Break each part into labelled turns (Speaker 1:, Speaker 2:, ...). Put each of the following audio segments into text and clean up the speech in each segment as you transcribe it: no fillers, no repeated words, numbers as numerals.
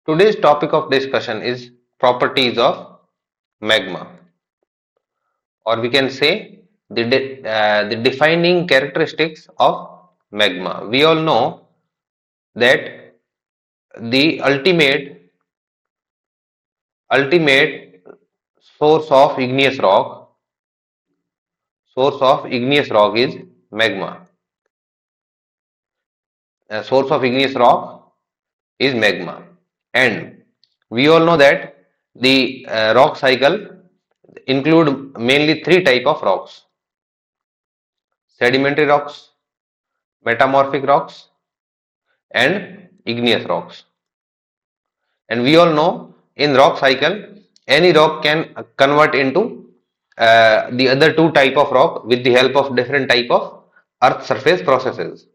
Speaker 1: Today's topic of discussion is properties of magma, or we can say the defining characteristics of magma. We all know that the ultimate source of igneous rock is magma. Source of igneous rock is magma, and we all know that the rock cycle include mainly three type of rocks: sedimentary rocks, metamorphic rocks, and igneous rocks. And we all know in rock cycle any rock can convert into the other two type of rock with the help of different type of earth surface processes.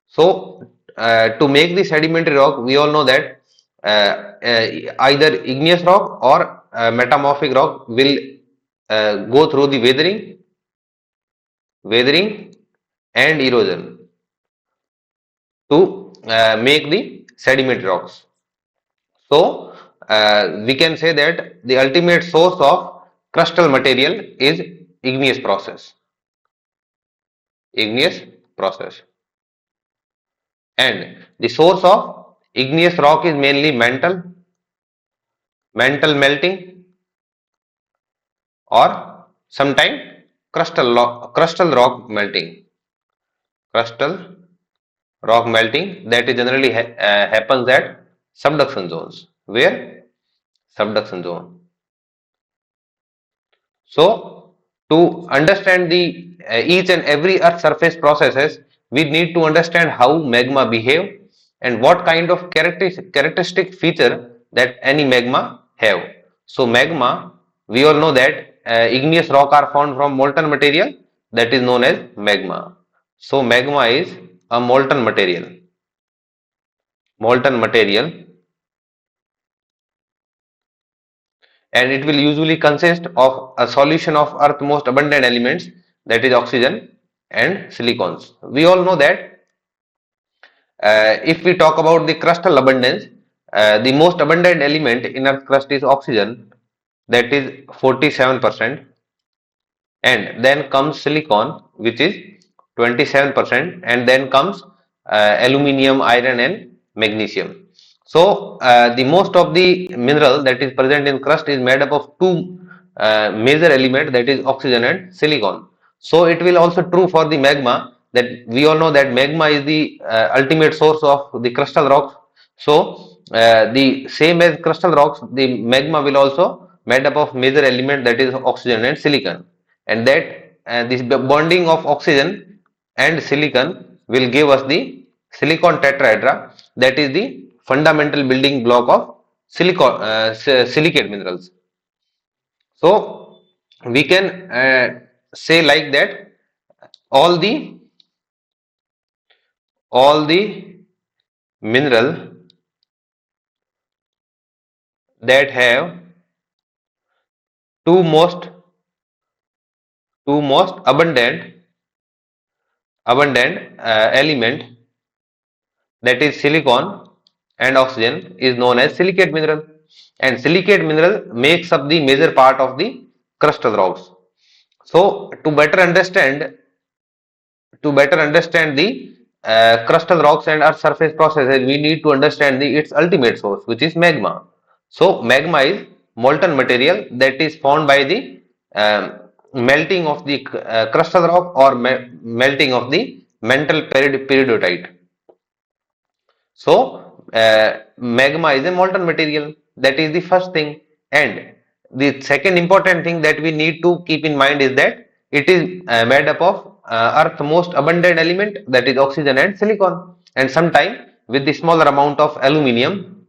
Speaker 1: So to make the sedimentary rock, we all know that either igneous rock or metamorphic rock will go through the weathering and erosion to make the sedimentary rocks. So we can say that the ultimate source of crustal material is igneous process. Igneous process. And the source of igneous rock is mainly mantle melting, or sometime crustal rock melting. Crustal rock melting that is generally happens at subduction zones. Where? Subduction zone. So, to understand the each and every earth surface processes, we need to understand how magma behave and what kind of characteristic feature that any magma have. So, magma, we all know that igneous rock are found from molten material that is known as magma. So, magma is a molten material, and it will usually consist of a solution of earth's most abundant elements, that is oxygen and silicons. We all know that if we talk about the crustal abundance, the most abundant element in earth's crust is oxygen, that is 47%, and then comes silicon, which is 27%, and then comes aluminium, iron, and magnesium. So the most of the mineral that is present in crust is made up of two major elements, that is oxygen and silicon. So it will also true for the magma, that we all know that magma is the ultimate source of the crustal rocks. So the same as crustal rocks, the magma will also made up of major element, that is oxygen and silicon, and that this bonding of oxygen and silicon will give us the silicon tetrahedra, that is the fundamental building block of silicate minerals. So we can say like that all the all the mineral that have two most two most abundant element, that is silicon and oxygen, is known as silicate mineral, and silicate mineral makes up the major part of the crustal rocks. So to better understand the crustal rocks and earth surface processes, we need to understand its ultimate source, which is magma. So magma is molten material that is formed by the melting of the crustal rock, or melting of the mantle periodotite. So, magma is a molten material. That is the first thing. And the second important thing that we need to keep in mind is that it is made up of Earth's most abundant element, that is oxygen and silicon, and sometime with the smaller amount of aluminium,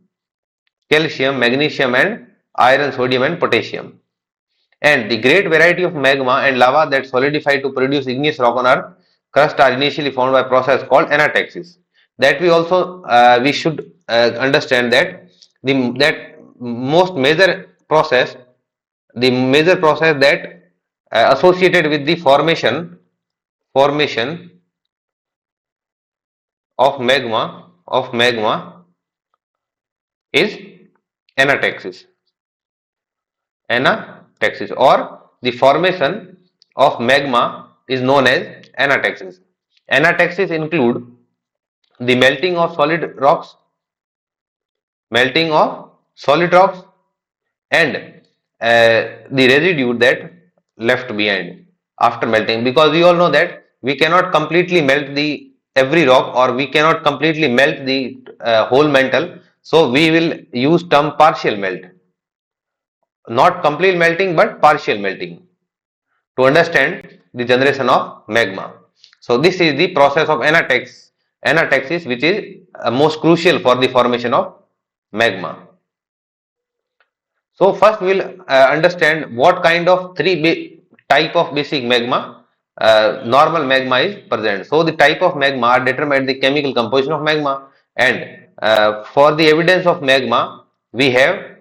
Speaker 1: calcium, magnesium, and iron, sodium, and potassium. And the great variety of magma and lava that solidify to produce igneous rock on Earth crust are initially formed by a process called anataxis. That we should understand that that most major process that associated with the formation of magma is Anataxis. Anataxis, or the formation of magma is known as anataxis. Anataxis include the melting of solid rocks, and the residue that left behind after melting, because we all know that we cannot completely melt the every rock, or we cannot completely melt the whole mantle, so we will use term partial melt, not complete melting but partial melting, to understand the generation of magma. So this is the process of anataxis, which is most crucial for the formation of magma. So first we'll understand what kind of type of basic magma normal magma is present. So the type of magma are determined the chemical composition of magma, and for the evidence of magma we have,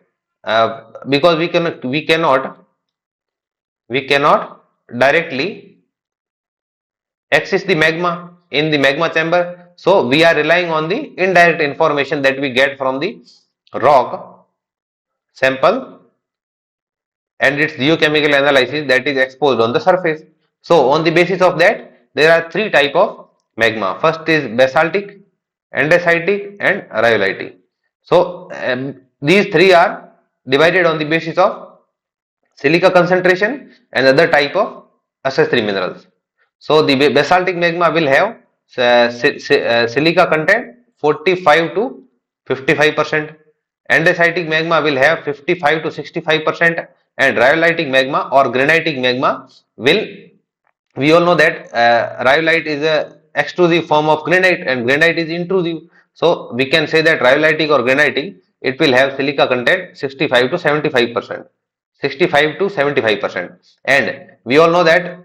Speaker 1: because we cannot directly access the magma in the magma chamber, so we are relying on the indirect information that we get from the rock sample and its geochemical analysis that is exposed on the surface. So on the basis of that, there are three type of magma. First is basaltic, andesitic, and rhyolitic. So these three are divided on the basis of silica concentration and other type of accessory minerals. So the basaltic magma will have silica content 45 to 55%. Andesitic magma will have 55 to 65%, and rhyolitic magma or granitic magma will, we all know that rhyolite is a extrusive form of granite and granite is intrusive. So we can say that rhyolitic or granitic, it will have silica content 65 to 75%. 65 to 75%, and we all know that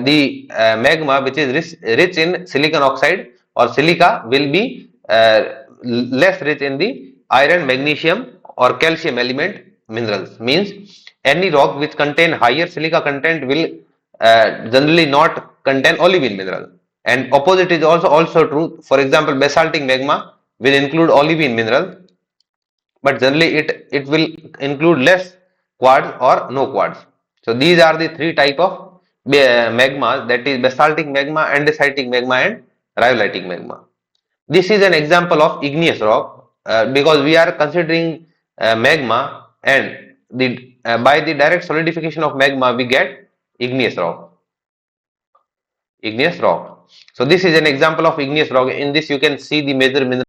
Speaker 1: the magma which is rich in silicon oxide or silica will be less rich in the iron, magnesium or calcium element minerals. Means any rock which contain higher silica content will generally not contain olivine mineral, and opposite is also true. For example, basaltic magma will include olivine mineral, but generally it will include less quartz or no quartz. So these are the three type of magmas, that is basaltic magma, andesitic magma, and rhyolitic magma. This is an example of igneous rock, because we are considering magma, and by the direct solidification of magma we get igneous rock. Igneous rock. So this is an example of igneous rock. In this you can see the major mineral